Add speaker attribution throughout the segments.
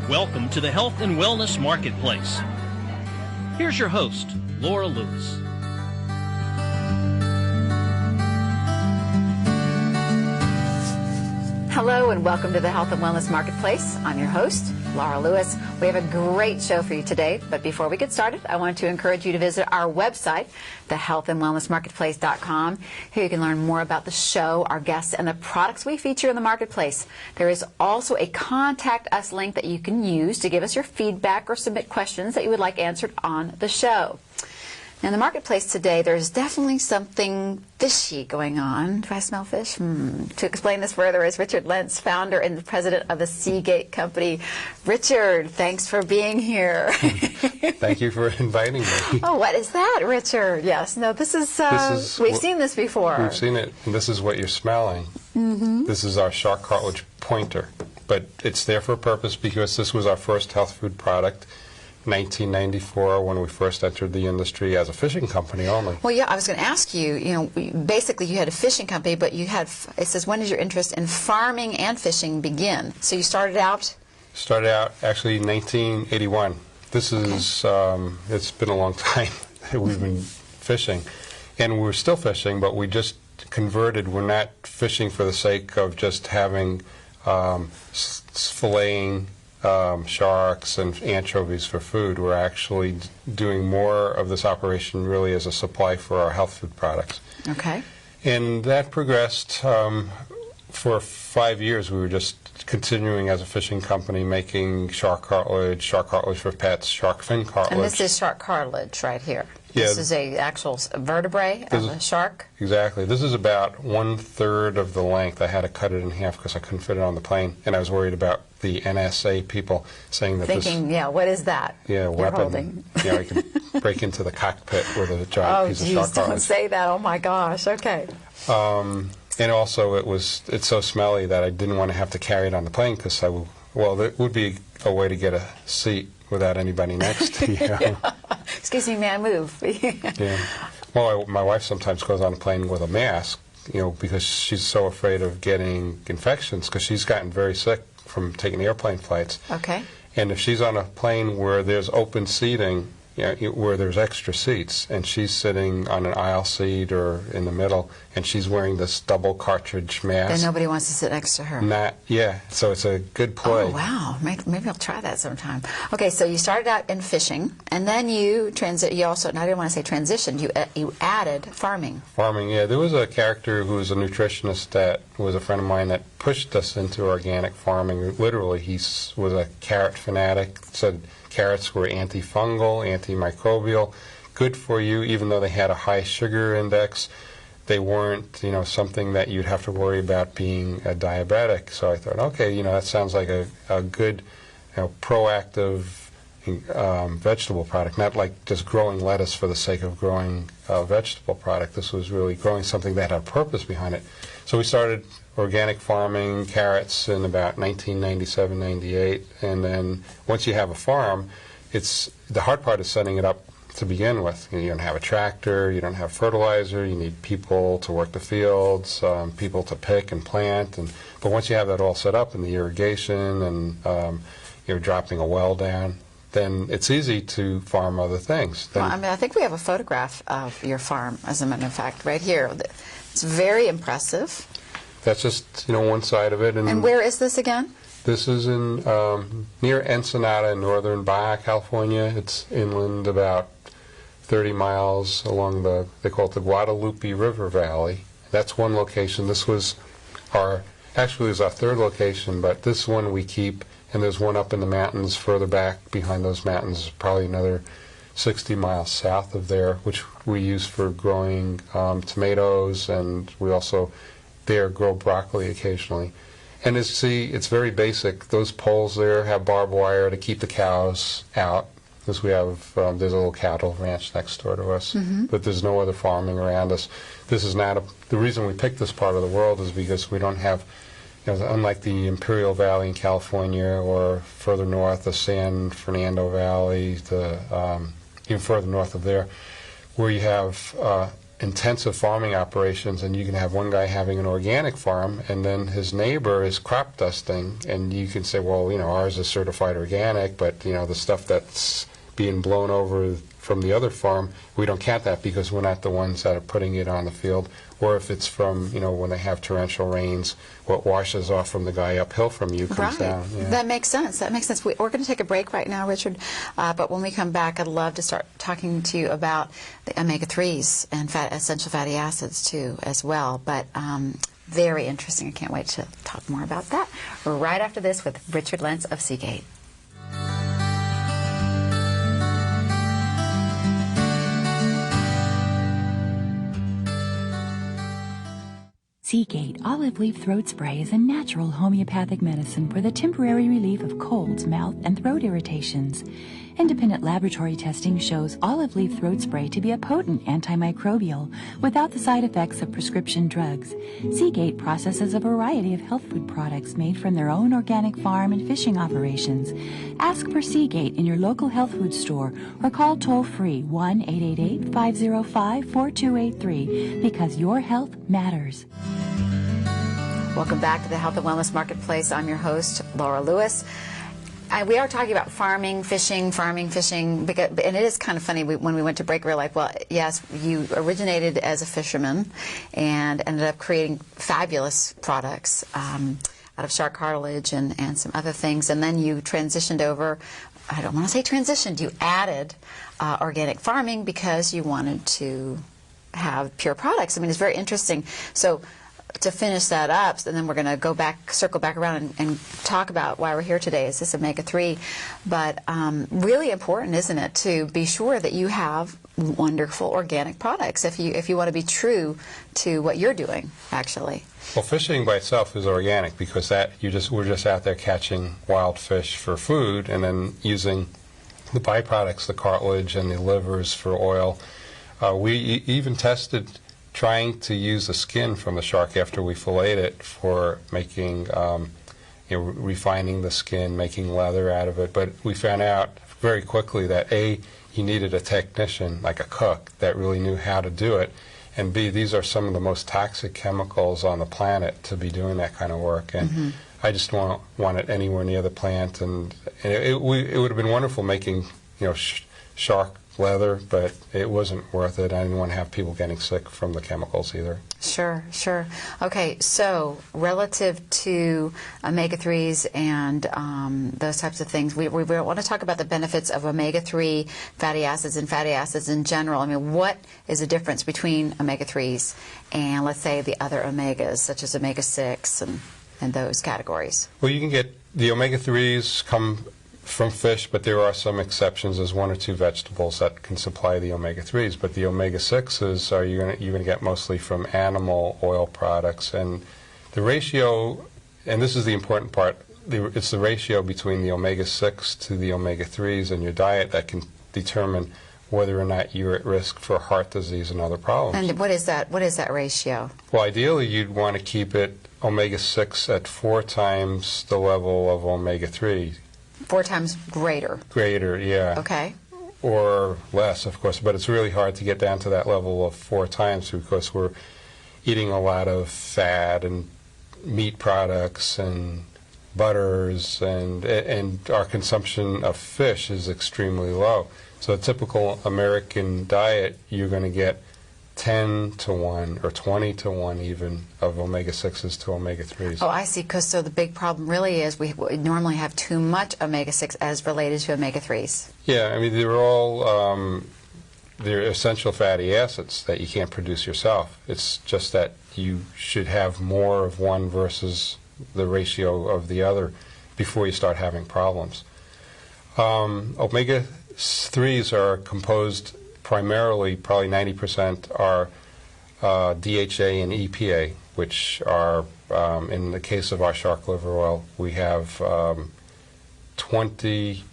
Speaker 1: Welcome to the Health and Wellness Marketplace. Here's your host, Laura Lewis.
Speaker 2: Hello and welcome to the Health and Wellness Marketplace. I'm your host, Laura Lewis. We have a great show for you today, but before we get started, I want to encourage you to visit our website, thehealthandwellnessmarketplace.com. Here you can learn more about the show, our guests, and the products we feature in the marketplace. There is also a Contact Us link that you can use to give us your feedback or submit questions that you would like answered on the show. In the marketplace today, there's definitely something fishy going on. Do I smell fish? To explain this further is Richard Lentz, founder and president of the Seagate Company. Richard, thanks for being here.
Speaker 3: Thank you for inviting me.
Speaker 2: Oh, what is that, Richard? Yes, no, this is we've seen this before.
Speaker 3: We've seen it, and this is what you're smelling. Mm-hmm. This is our shark cartilage pointer, but it's there for a purpose because this was our first health food product. 1994, when we first entered the industry as a fishing company only.
Speaker 2: Well, yeah, I was going to ask you, basically you had a fishing company, but you had, it says, when did your interest in farming and fishing begin? So you started out?
Speaker 3: Started out actually in 1981. This is, it's been a long time that we've been fishing. And we're still fishing, but we just converted. We're not fishing for the sake of just having filleting sharks and anchovies for food. We're actually doing more of this operation really as a supply for our health food products.
Speaker 2: Okay.
Speaker 3: And that progressed for 5 years. We were just continuing as a fishing company making shark cartilage for pets, shark fin cartilage.
Speaker 2: And this is shark cartilage right here.
Speaker 3: Yeah.
Speaker 2: This is a actual vertebrae of a shark?
Speaker 3: Exactly. This is about 1/3 of the length. I had to cut it in half because I couldn't fit it on the plane, and I was worried about the NSA people saying that
Speaker 2: what is that?
Speaker 3: Yeah, weapon.
Speaker 2: Holding.
Speaker 3: I could break into the cockpit with a giant piece of shark cartilage.
Speaker 2: Oh, don't say that. Oh, my gosh. Okay.
Speaker 3: And also, it's so smelly that I didn't want to have to carry it on the plane because there would be a way to get a seat without anybody next to you.
Speaker 2: Yeah. Excuse me, may I move?
Speaker 3: Yeah. Well, my wife sometimes goes on a plane with a mask, because she's so afraid of getting infections because she's gotten very sick from taking airplane flights.
Speaker 2: Okay.
Speaker 3: And if she's on a plane where there's open seating, where there's extra seats, and she's sitting on an aisle seat or in the middle, and she's wearing this double cartridge mask.
Speaker 2: Then nobody wants to sit next to her.
Speaker 3: So it's a good play.
Speaker 2: Oh, wow. Maybe I'll try that sometime. Okay, so you started out in fishing, and then you also, and I didn't want to say transitioned, you added farming.
Speaker 3: Farming, yeah. There was a character who was a nutritionist that was a friend of mine that pushed us into organic farming. Literally, he was a carrot fanatic, said carrots were antifungal, antimicrobial, good for you, even though they had a high sugar index. They weren't, something that you'd have to worry about being a diabetic. So I thought, okay, that sounds like a good, proactive vegetable product, not like just growing lettuce for the sake of growing a vegetable product. This was really growing something that had a purpose behind it. So we started organic farming, carrots, in about 1997, 98, and then once you have a farm, the hard part is setting it up to begin with. You don't have a tractor, you don't have fertilizer, you need people to work the fields, people to pick and plant, but once you have that all set up and the irrigation and you're dropping a well down, then it's easy to farm other things.
Speaker 2: I think we have a photograph of your farm, as a matter of fact, right here. It's very impressive.
Speaker 3: That's just, one side of it.
Speaker 2: And where is this again?
Speaker 3: This is in near Ensenada in northern Baja, California. It's inland about 30 miles along they call it the Guadalupe River Valley. That's one location. This was our third location, but this one we keep, and there's one up in the mountains further back behind those mountains, probably another 60 miles south of there, which we use for growing tomatoes, and we also there grow broccoli occasionally. And as you see, it's very basic. Those poles there have barbed wire to keep the cows out, because we have, there's a little cattle ranch next door to us, but there's no other farming around us. This is not the reason we picked this part of the world is because we don't have, unlike the Imperial Valley in California or further north, the San Fernando Valley, even further north of there, where you have intensive farming operations, and you can have one guy having an organic farm, and then his neighbor is crop dusting, and you can say, well, ours is certified organic, but the stuff that's being blown over from the other farm, we don't count that because we're not the ones that are putting it on the field. Or if it's from, when they have torrential rains, what washes off from the guy uphill from you comes down. Yeah.
Speaker 2: That makes sense. That makes sense. We're going to take a break right now, Richard, but when we come back, I'd love to start talking to you about the omega-3s and essential fatty acids, too, as well. But very interesting. I can't wait to talk more about that right after this with Richard Lentz of Seagate.
Speaker 4: Seagate Olive Leaf Throat Spray is a natural homeopathic medicine for the temporary relief of colds, mouth, and throat irritations. Independent laboratory testing shows olive leaf throat spray to be a potent antimicrobial without the side effects of prescription drugs. Seagate processes a variety of health food products made from their own organic farm and fishing operations. Ask for Seagate in your local health food store or call toll-free 1-888-505-4283 because your health matters.
Speaker 2: Welcome back to the Health and Wellness Marketplace. I'm your host, Laura Lewis. We are talking about farming, fishing, and it is kind of funny. When we went to break, we were like, well, yes, you originated as a fisherman and ended up creating fabulous products out of shark cartilage and some other things, and then you transitioned over. I don't want to say transitioned. You added organic farming because you wanted to have pure products. I mean, it's very interesting. So to finish that up, and then we're going to circle back around and talk about why we're here today. Is this omega-3? But really important, isn't it, to be sure that you have wonderful organic products if you want to be true to what you're doing, actually.
Speaker 3: Well, fishing by itself is organic because we're just out there catching wild fish for food and then using the byproducts, the cartilage and the livers for oil. We even tested trying to use the skin from the shark after we filleted it for making, refining the skin, making leather out of it. But we found out very quickly that A, you needed a technician, like a cook, that really knew how to do it. And B, these are some of the most toxic chemicals on the planet to be doing that kind of work. And I just don't want it anywhere near the plant. And it would have been wonderful making, shark leather, but it wasn't worth it. I didn't want to have people getting sick from the chemicals either.
Speaker 2: Sure. Okay, so relative to omega-3s and those types of things, we want to talk about the benefits of omega-3 fatty acids and fatty acids in general. I mean, what is the difference between omega-3s and, let's say, the other omegas, such as omega-6 and those categories?
Speaker 3: Well, you can get the omega-3s come from fish, but there are some exceptions. There's one or two vegetables that can supply the omega-3s, but the omega-6s are you're going to get mostly from animal oil products. And the ratio, and this is the important part, it's the ratio between the omega-6 to the omega-3s in your diet that can determine whether or not you're at risk for heart disease and other problems.
Speaker 2: And what is that ratio?
Speaker 3: Well, ideally you'd want to keep it omega-6 at 4 times the level of omega-3.
Speaker 2: 4 times greater.
Speaker 3: Greater, yeah.
Speaker 2: Okay.
Speaker 3: Or less, of course, but it's really hard to get down to that level of 4 times because we're eating a lot of fat and meat products and butters, and our consumption of fish is extremely low. So a typical American diet, you're going to get 10 to 1 or 20 to 1 even of omega-6s to omega-3s.
Speaker 2: Oh, I see. So the big problem really is we normally have too much omega-6 as related to omega-3s.
Speaker 3: Yeah, I mean, they're essential fatty acids that you can't produce yourself. It's just that you should have more of one versus the ratio of the other before you start having problems. Omega-3s are composed primarily, probably 90% are DHA and EPA, which are, in the case of our shark liver oil, we have 20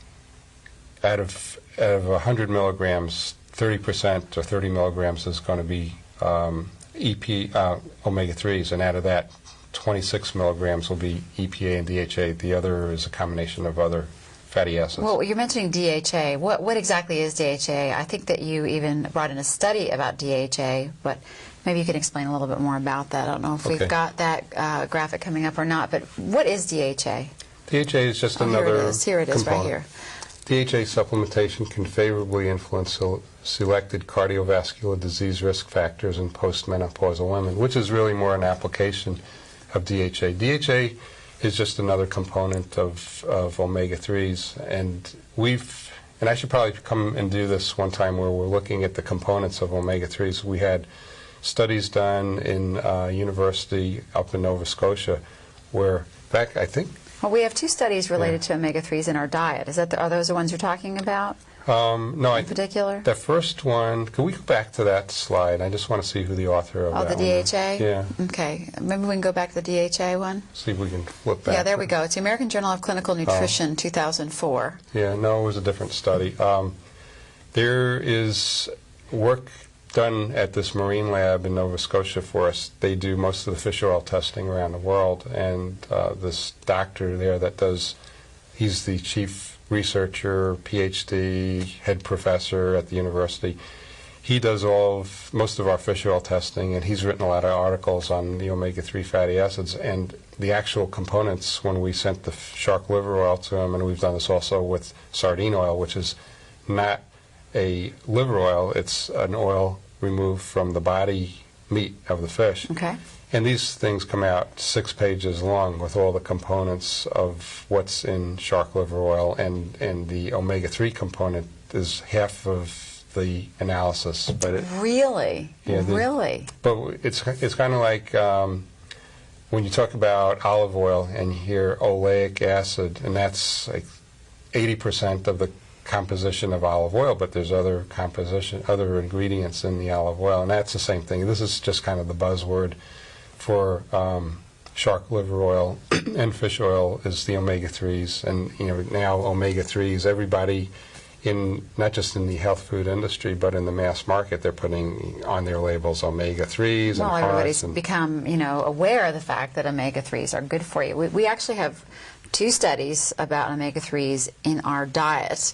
Speaker 3: out of 100 milligrams, 30% or 30 milligrams is going to be omega-3s, and out of that, 26 milligrams will be EPA and DHA. The other is a combination of other fatty acids.
Speaker 2: Well, you're mentioning DHA. What exactly is DHA? I think that you even brought in a study about DHA, but maybe you can explain a little bit more about that. I don't know if we've got that graphic coming up or not, but what is DHA?
Speaker 3: DHA is just another component.
Speaker 2: Here it is, right here.
Speaker 3: DHA supplementation can favorably influence selected cardiovascular disease risk factors in postmenopausal women, which is really more an application of DHA. DHA is just another component of omega-3s, and I should probably come and do this one time where we're looking at the components of omega-3s. We had studies done in university up in Nova Scotia where, in fact, I think...
Speaker 2: Well, we have two studies related to omega-3s in our diet. Are those the ones you're talking about?
Speaker 3: No,
Speaker 2: in particular?
Speaker 3: The first one, can we go back to that slide? I just want to see who the author of that
Speaker 2: the DHA?
Speaker 3: Yeah.
Speaker 2: Okay. Maybe we can go back to the DHA one?
Speaker 3: See if we can flip back.
Speaker 2: Yeah, there we go. It's the American Journal of Clinical Nutrition, 2004.
Speaker 3: Yeah, no, it was a different study. There is work done at this marine lab in Nova Scotia for us. They do most of the fish oil testing around the world, and this doctor there that does, he's the chief researcher, PhD, head professor at the university. He does most of our fish oil testing, and he's written a lot of articles on the omega-3 fatty acids and the actual components when we sent the shark liver oil to him, and we've done this also with sardine oil, which is not a liver oil, it's an oil removed from the body meat of the fish.
Speaker 2: Okay.
Speaker 3: And these things come out 6 pages long with all the components of what's in shark liver oil, and the omega-3 component is half of the analysis. But
Speaker 2: really?
Speaker 3: Yeah,
Speaker 2: really?
Speaker 3: But it's kind of like when you talk about olive oil and you hear oleic acid, and that's like 80% of the composition of olive oil, but there's other ingredients in the olive oil, and that's the same thing. This is just kind of the buzzword for shark liver oil and fish oil is the omega-3s, and now omega-3s, everybody not just in the health food industry, but in the mass market, they're putting on their labels omega-3s.
Speaker 2: Well, everybody's become aware of the fact that omega-3s are good for you. We actually have 2 studies about omega-3s in our diet.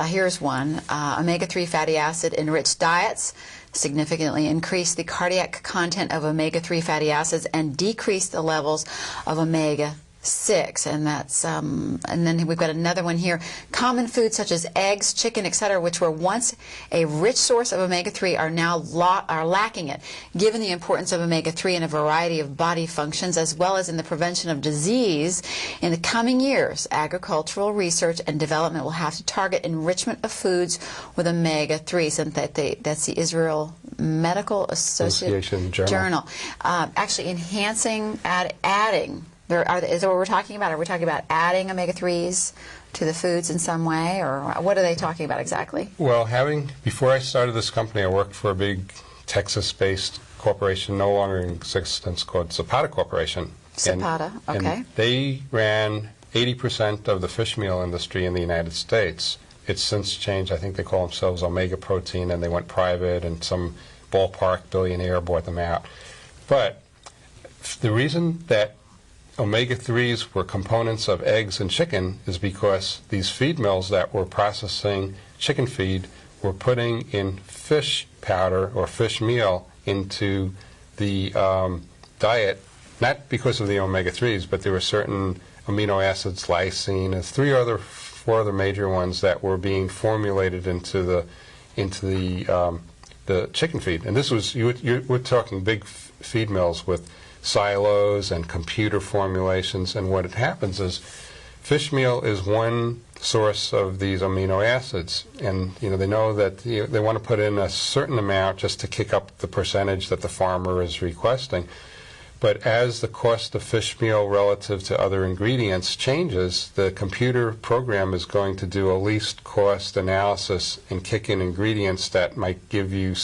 Speaker 2: Here's one. Omega-3 fatty acid enriched diets significantly increase the cardiac content of omega-3 fatty acids and decrease the levels of omega-6. And that's and then we've got another one here. Common foods such as eggs, chicken, etc., which were once a rich source of omega-3 are now lacking it. Given the importance of omega-3 in a variety of body functions as well as in the prevention of disease, in the coming years, agricultural research and development will have to target enrichment of foods with omega-3s, and that's the Israel Medical Association Journal. Actually, enhancing, adding. Is that what we're talking about? Are we talking about adding omega-3s to the foods in some way, or what are they talking about exactly?
Speaker 3: Well, before I started this company, I worked for a big Texas-based corporation, no longer in existence, called Zapata Corporation.
Speaker 2: Zapata, okay.
Speaker 3: And they ran 80% of the fish meal industry in the United States. It's since changed. I think they call themselves Omega Protein, and they went private, and some ballpark billionaire bought them out. But the reason that omega-3s were components of eggs and chicken is because these feed mills that were processing chicken feed were putting in fish powder or fish meal into the diet, not because of the omega-3s, but there were certain amino acids, lysine, and 4 other major ones that were being formulated into the chicken feed. And this was, we're talking big feed mills with silos and computer formulations, and what happens is fish meal is one source of these amino acids, and they know that they want to put in a certain amount just to kick up the percentage that the farmer is requesting. But as the cost of fish meal relative to other ingredients changes, the computer program is going to do a least cost analysis and kick in ingredients that might give you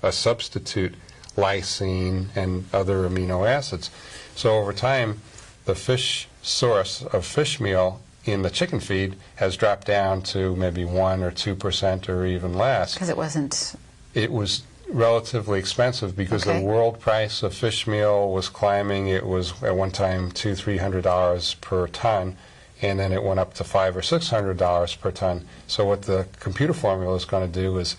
Speaker 3: a substitute lysine and other amino acids. So over time, the fish source of fish meal in the chicken feed has dropped down to maybe 1 or 2% or even less.
Speaker 2: Because it wasn't...
Speaker 3: It was relatively expensive because the world price of fish meal was climbing. It was at one time $200–300 per ton, and then it went up to $500 or $600 per ton. So what the computer formula is going to do is,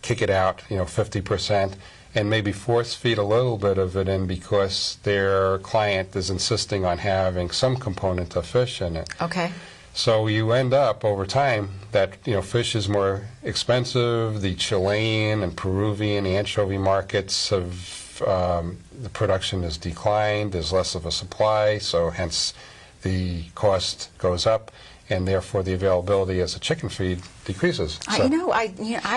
Speaker 3: kick it out, 50%, and maybe force feed a little bit of it in because their client is insisting on having some component of fish in it.
Speaker 2: Okay.
Speaker 3: So you end up over time that fish is more expensive. The Chilean and Peruvian anchovy markets have the production has declined. There's less of a supply, so hence the cost goes up, and therefore the availability as a chicken feed decreases. So,
Speaker 2: I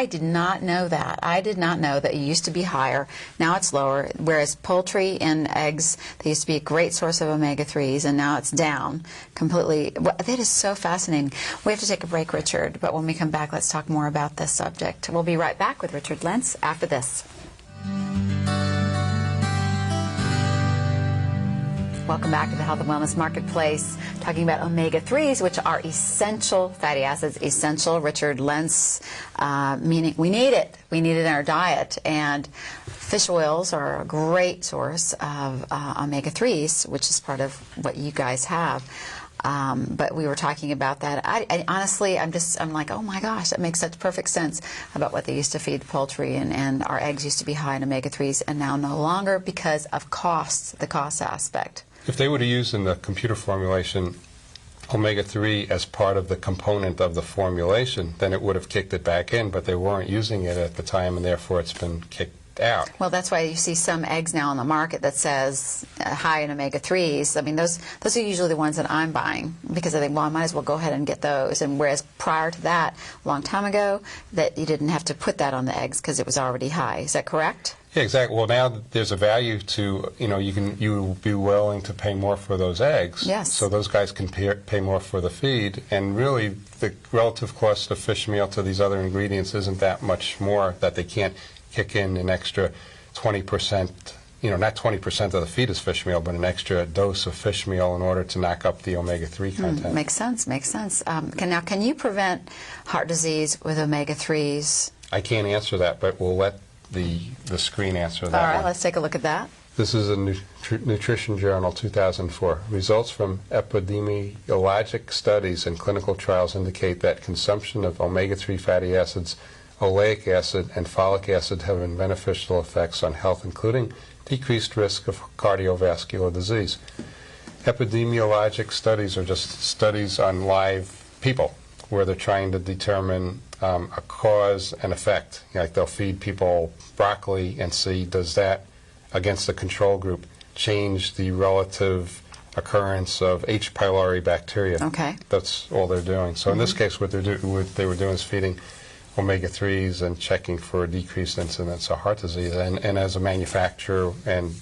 Speaker 2: did not know that. I did not know that it used to be higher. Now it's lower, whereas poultry and eggs, they used to be a great source of omega-3s, and now it's down completely. That is so fascinating. We have to take a break, Richard, but when we come back, let's talk more about this subject. We'll be right back with Richard Lentz after this. Welcome back to the Health and Wellness Marketplace, talking about omega-3s, which are essential fatty acids. Essential, Richard Lentz, meaning we need it. We need it in our diet. And fish oils are a great source of omega-3s, which is part of what you guys have. But we were talking about that. I honestly, I'm like, oh my gosh, that makes such perfect sense about what they used to feed poultry, and our eggs used to be high in omega-3s, and now no longer because of costs, the cost aspect.
Speaker 3: If they would have used in the computer formulation omega-3 as part of the component of the formulation, then it would have kicked it back in, but they weren't using it at the time, and therefore it's been kicked out.
Speaker 2: Well, that's why you see some eggs now on the market that says high in omega-3s. I mean, those are usually the ones that I'm buying because I think, well, I might as well go ahead and get those. And whereas prior to that, a long time ago, that you didn't have to put that on the eggs because it was already high. Is that correct?
Speaker 3: Yeah, exactly. Well, now there's a value to, you will be willing to pay more for those eggs.
Speaker 2: Yes.
Speaker 3: So those guys can pay more for the feed, and really the relative cost of fish meal to these other ingredients isn't that much more that they can't kick in an extra 20%, not 20% of the feed is fish meal, but an extra dose of fish meal in order to knock up the omega-3 content.
Speaker 2: Makes sense, makes sense. Now, can you prevent heart disease with omega-3s?
Speaker 3: I can't answer that, but we'll let the screen answer that.
Speaker 2: All right,
Speaker 3: one.
Speaker 2: let's take a look at that.
Speaker 3: This is a Nutrition Journal 2004. Results from epidemiologic studies and clinical trials indicate that consumption of omega-3 fatty acids, oleic acid, and folic acid have beneficial effects on health, including decreased risk of cardiovascular disease. Epidemiologic studies are just studies on live people where they're trying to determine a cause and effect. Like they'll feed people broccoli and see, does that against the control group change the relative occurrence of H. pylori bacteria?
Speaker 2: Okay.
Speaker 3: That's all they're doing. So in this case, what they were doing is feeding omega-3s and checking for a decreased incidence of heart disease. And as a manufacturer, and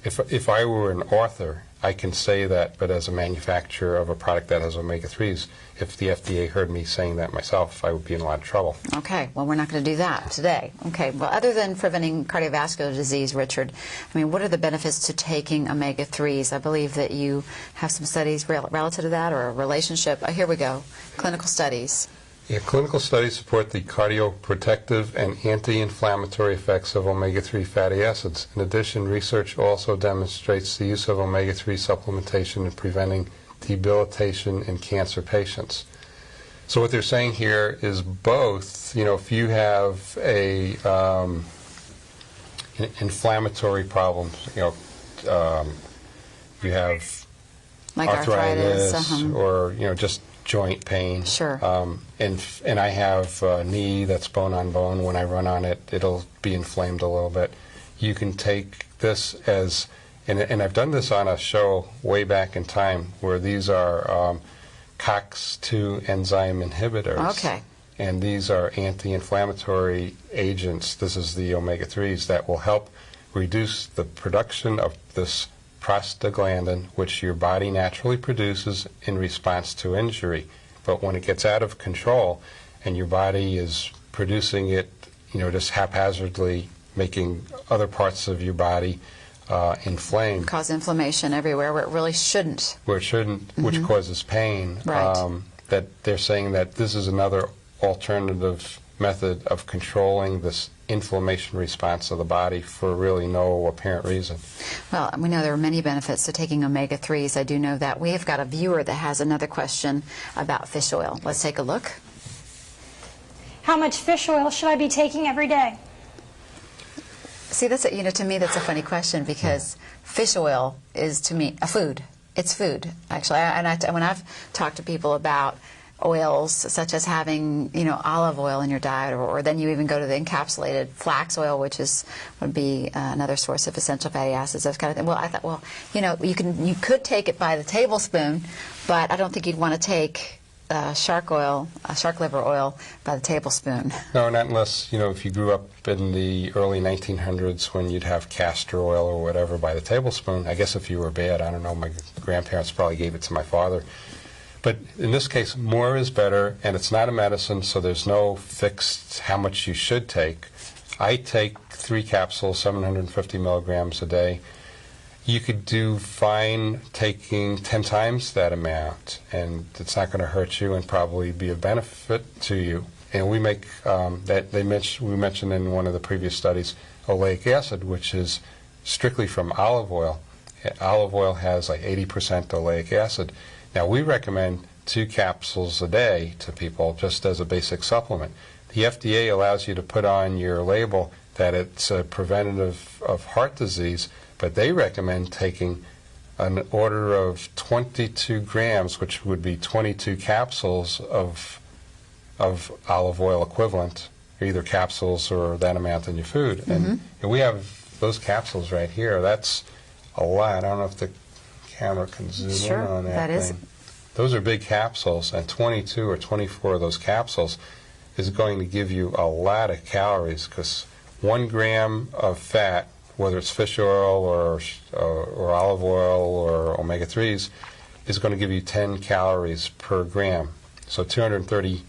Speaker 3: if I were an author, I can say that, but as a manufacturer of a product that has omega-3s, if the FDA heard me saying that myself, I would be in a lot of trouble.
Speaker 2: Okay, well, we're not going to do that today. Okay, well, other than preventing cardiovascular disease, Richard, I mean, what are the benefits to taking omega-3s? I believe that you have some studies relative to that, or a relationship. Here we go, clinical studies.
Speaker 3: Yeah, clinical studies support the cardioprotective and anti-inflammatory effects of omega-3 fatty acids. In addition, research also demonstrates the use of omega-3 supplementation in preventing debilitation in cancer patients. So what they're saying here is both, if you have a inflammatory problems, you have
Speaker 2: like
Speaker 3: arthritis or, just joint pain.
Speaker 2: Sure.
Speaker 3: And I have a knee that's bone on bone. When I run on it, it'll be inflamed a little bit. You can take this as, and I've done this on a show way back in time, where these are COX-2 enzyme inhibitors.
Speaker 2: Okay.
Speaker 3: And these are anti-inflammatory agents. This is the omega-3s that will help reduce the production of this prostaglandin, which your body naturally produces in response to injury. But when it gets out of control and your body is producing it, just haphazardly, making other parts of your body inflamed.
Speaker 2: Cause inflammation everywhere where it really shouldn't.
Speaker 3: Where it shouldn't, which causes pain.
Speaker 2: Right.
Speaker 3: That they're saying that this is another alternative method of controlling this inflammation response of the body for really no apparent reason.
Speaker 2: Well, we know there are many benefits to taking omega-3s. I do know that. We have got a viewer that has another question about fish oil. Let's take a look.
Speaker 5: How much fish oil should I be taking every day?
Speaker 2: See, that's to me that's a funny question, because fish oil is, to me, a food. It's food, actually. When I've talked to people about oils, such as having, olive oil in your diet, or then you even go to the encapsulated flax oil, which would be another source of essential fatty acids, those kind of things. Well, I thought, well, you could take it by the tablespoon, but I don't think you'd want to take shark liver oil by the tablespoon.
Speaker 3: No, not unless, if you grew up in the early 1900s when you'd have castor oil or whatever by the tablespoon. I guess if you were bad, I don't know, my grandparents probably gave it to my father. But in this case, more is better, and it's not a medicine, so there's no fixed how much you should take. I take 3 capsules, 750 milligrams a day. You could do fine taking 10 times that amount, and it's not going to hurt you and probably be a benefit to you. And we make we mentioned in one of the previous studies oleic acid, which is strictly from olive oil. Olive oil has like 80% oleic acid. Now, we recommend 2 capsules a day to people just as a basic supplement. The FDA allows you to put on your label that it's a preventative of heart disease, but they recommend taking an order of 22 grams, which would be 22 capsules of olive oil equivalent, either capsules or that amount in your food. And we have those capsules right here. That's a lot. I don't know if the camera can zoom in on that thing. Those are big capsules, and 22 or 24 of those capsules is going to give you a lot of calories, because 1 gram of fat, whether it's fish oil or olive oil or omega-3s, is going to give you 10 calories per gram. So 230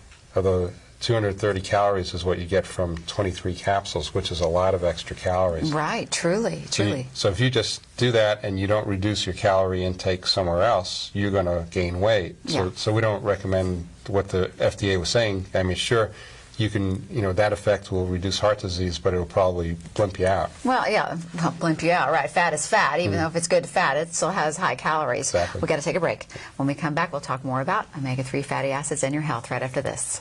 Speaker 3: calories is what you get from 23 capsules, which is a lot of extra calories.
Speaker 2: Right, truly.
Speaker 3: So if you just do that and you don't reduce your calorie intake somewhere else, you're going to gain weight. So we don't recommend what the FDA was saying. I mean, sure, you can, that effect will reduce heart disease, but it'll probably blimp you out.
Speaker 2: Well, blimp you out, right. Fat is fat. Even though if it's good fat, it still has high calories.
Speaker 3: Exactly.
Speaker 2: We've got to take a break. When we come back, we'll talk more about omega-3 fatty acids and your health right after this.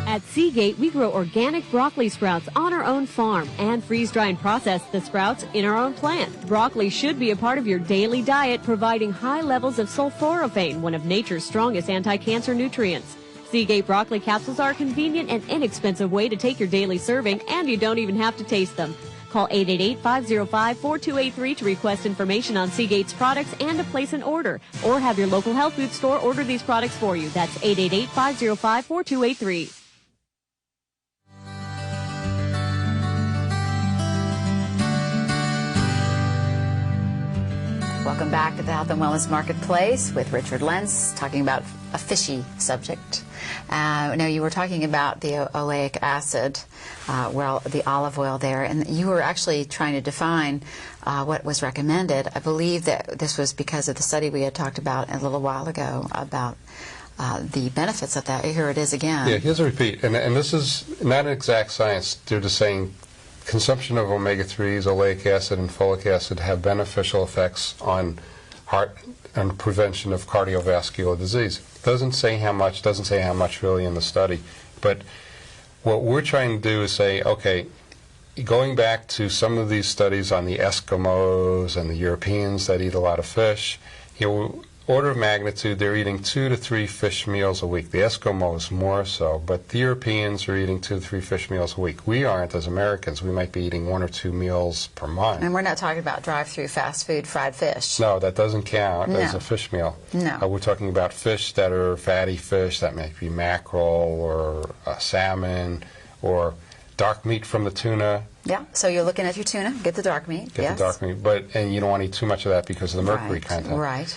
Speaker 6: At Seagate, we grow organic broccoli sprouts on our own farm and freeze-dry and process the sprouts in our own plant. Broccoli should be a part of your daily diet, providing high levels of sulforaphane, one of nature's strongest anti-cancer nutrients. Seagate broccoli capsules are a convenient and inexpensive way to take your daily serving, and you don't even have to taste them. Call 888-505-4283 to request information on Seagate's products and to place an order, or have your local health food store order these products for you. That's 888-505-4283.
Speaker 2: Welcome back to the Health and Wellness Marketplace with Richard Lentz, talking about a fishy subject. Now, you were talking about the oleic acid, the olive oil there, and you were actually trying to define what was recommended. I believe that this was because of the study we had talked about a little while ago about the benefits of that. Here it is again.
Speaker 3: Yeah, here's a repeat. And this is not an exact science. They're just saying consumption of omega-3s, oleic acid, and folic acid have beneficial effects on heart and prevention of cardiovascular disease. Doesn't say how much really in the study. But what we're trying to do is say, okay, going back to some of these studies on the Eskimos and the Europeans that eat a lot of fish, order of magnitude, they're eating 2 to 3 fish meals a week. The Eskimos more so, but the Europeans are eating 2 to 3 fish meals a week. We aren't as Americans. We might be eating 1 or 2 meals per month.
Speaker 2: And we're not talking about drive-through fast food fried fish.
Speaker 3: No, that doesn't count as a fish meal.
Speaker 2: No.
Speaker 3: We're talking about fish that are fatty fish. That may be mackerel or salmon or dark meat from the tuna.
Speaker 2: Yeah, so you're looking at your tuna, get the dark meat.
Speaker 3: Get the dark meat, and you don't want to eat too much of that because of the mercury content.
Speaker 2: Right.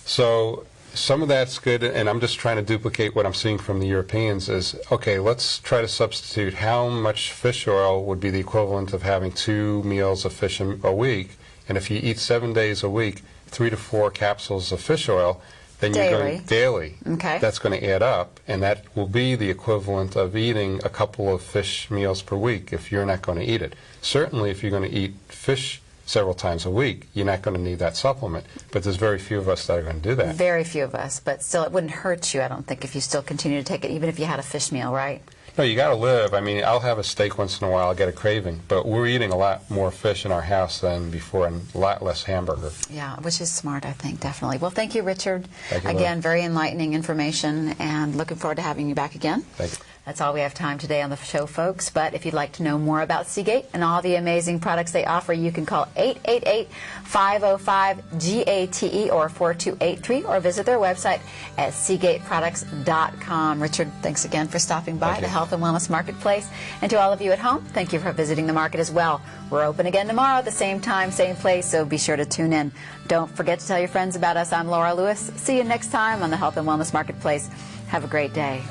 Speaker 3: So some of that's good, and I'm just trying to duplicate what I'm seeing from the Europeans is, okay, let's try to substitute how much fish oil would be the equivalent of having 2 meals of fish a week. And if you eat 7 days a week, 3 to 4 capsules of fish oil, then you're going daily.
Speaker 2: Okay.
Speaker 3: That's going to add up, and that will be the equivalent of eating a couple of fish meals per week if you're not going to eat it. Certainly, if you're going to eat fish several times a week, you're not going to need that supplement. But there's very few of us that are going to do that.
Speaker 2: Very few of us, but still, it wouldn't hurt you, I don't think, if you still continue to take it, even if you had a fish meal, right?
Speaker 3: No, you got to live. I mean, I'll have a steak once in a while. I'll get a craving. But we're eating a lot more fish in our house than before and a lot less hamburger.
Speaker 2: Yeah, which is smart, I think, definitely. Well, thank you, Richard.
Speaker 3: Thank you,
Speaker 2: again,
Speaker 3: Laura.
Speaker 2: very enlightening information, and looking forward to having you back again.
Speaker 3: Thank you.
Speaker 2: That's all we have time today on the show, folks. But if you'd like to know more about Seagate and all the amazing products they offer, you can call 888-505-GATE or 4283, or visit their website at SeagateProducts.com. Richard, thanks again for stopping by the Health and Wellness Marketplace. And to all of you at home, thank you for visiting the market as well. We're open again tomorrow at the same time, same place, so be sure to tune in. Don't forget to tell your friends about us. I'm Laura Lewis. See you next time on the Health and Wellness Marketplace. Have a great day.